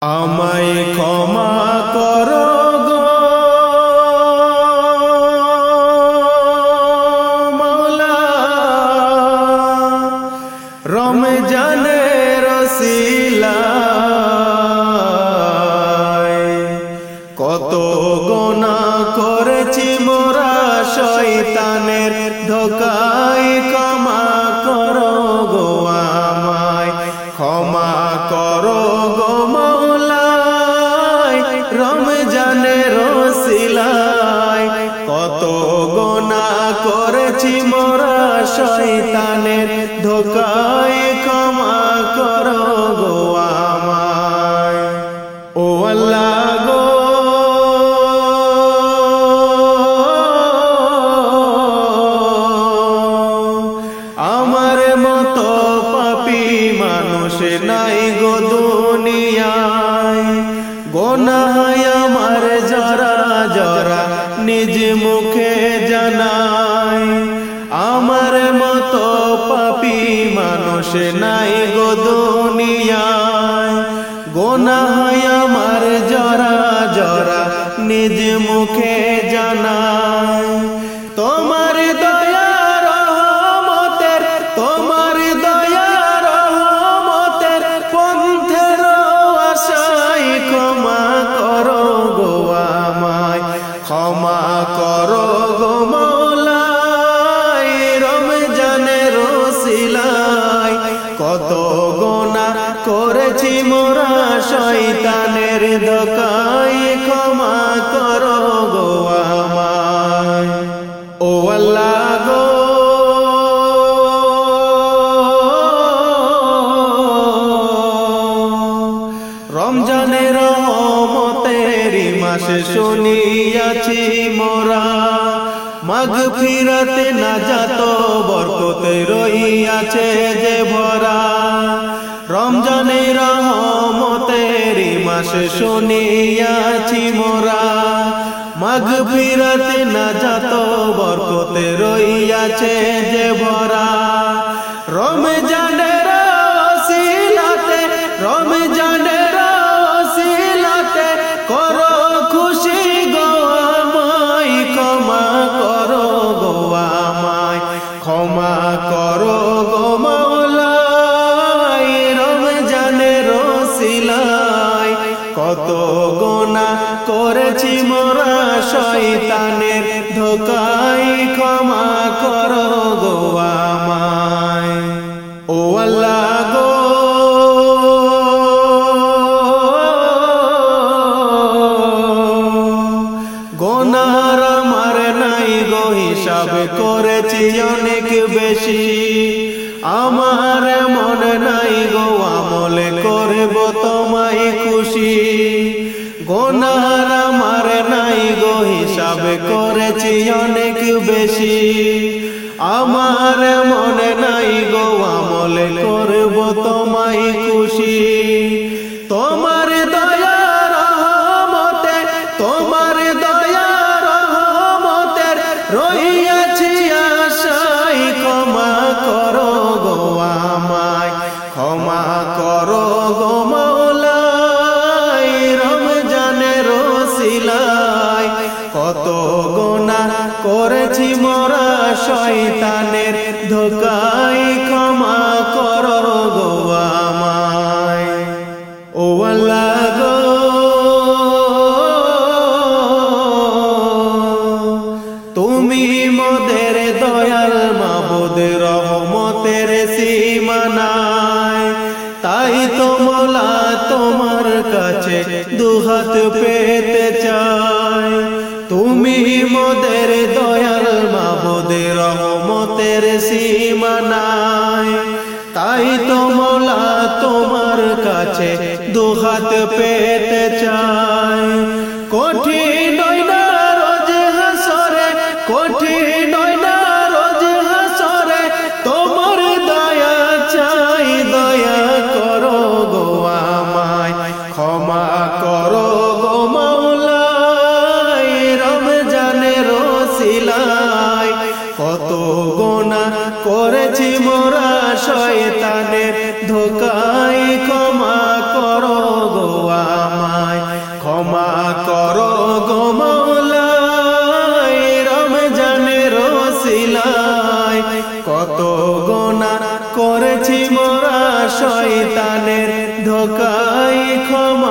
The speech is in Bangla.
আমায় ক্ষমা করো গো মাওলা, রমজানের ওসিলায় কত গুনাহ করেছি মোরা শয়তানের ধোঁকায়। ক্ষমা করো গো আমায়, ক্ষমা করো গো মাওলা, রমজানের ওসিলায় কত গুনাহ করেছি মোরা শয়তানের ধোঁকায়। ক্ষমা করো গো আমায়। ও আল্লাহ গো, আমার মতো পাপী মানুষ নাই গো দুনিয়ায়। গুনাহ আমার জরা জরা নিজ মুখে জানাই। আমার মতো পাপী মানুষ নাই গো দুনিয়ায়। গুনাহ আমার জরা জরা নিজ মুখে জানাই। তোমার দয়া রহমতের, তোমার দয়া রহমতের পন্থের আশায় ক্ষমা করো গো আমায়, ক্ষমা করো গো মাওলা, রমজানের ওসিলায় কত গুনাহ করেছি মোরা শয়তানের ধোঁকায়। ক্ষমা করো গো আমায়। ও আল্লাহ গো, রমজানের রহমতের মাসে শুনিয়াছি মোরা, মাগফিরাতে নাজাত বরকতে রহিয়াছে যে ভরা। রমজানের রহমতের মাসে শুনিয়াছি মোরা, মাগফিরাতে নাজাত বরকতে রহিয়াছে যে ভরা। রমজানের ওসিলাতে, রমজানের ওসিলাতে করো খুশি গো আমায়, ক্ষমা করো গো আমায়, ক্ষমা করো গো মাওলা, রমজানের ওসিলায় কত গুনাহ করেছি মোরা শয়তানের ধোঁকায়। ক্ষমা করো গো আমায়। ও আল্লাহ গো, গুনার আমার নাই গো হিসাব করেছি অনেক বেশি। আমার মন নাই গো আমল করব তোমায় খুশি। গুনার আমার নাই গো হিসাব করেছি অনেক বেশি। আমার মন নাই গো আমল করব তোমায় খুশি। তোমার দয়া রহমতে, তোমার দয়া রহমতের রহিয়াছি আশায়। ক্ষমা করো গো আমায়, ক্ষমা করো গো মাওলা, রমজানের ওসিলায় কত গুনাহ করেছি মোরা শয়তানের ধোঁকায়। ক্ষমা করো গো আমায়। ও আল্লাহ গো, তুমি মোদের দয়াল মাবুদ, রহমতের সীমা নাই। তাই তো মওলা তোমার কাছে দুহাত পেতে চাই। তুমি মোদের দয়াল মাবুদ, রহমতের সীমা নাই। তাই তো মওলা তোমার কাছে দুহাত পেতে চাই। কঠিন না রোজ হাসরে, কঠিন না রোজ হাসরে তোমার দয়া চাই। দয়া করো গো আমায়, ক্ষমা করো গো মাওলা, রমজানের ওসিলায় কত গুনাহ করেছি মোরা শয়তানের ধোঁকায়। ক্ষমা করো গো গোনা করেছি মোরা শয়তানের ধোকায় ক্ষমা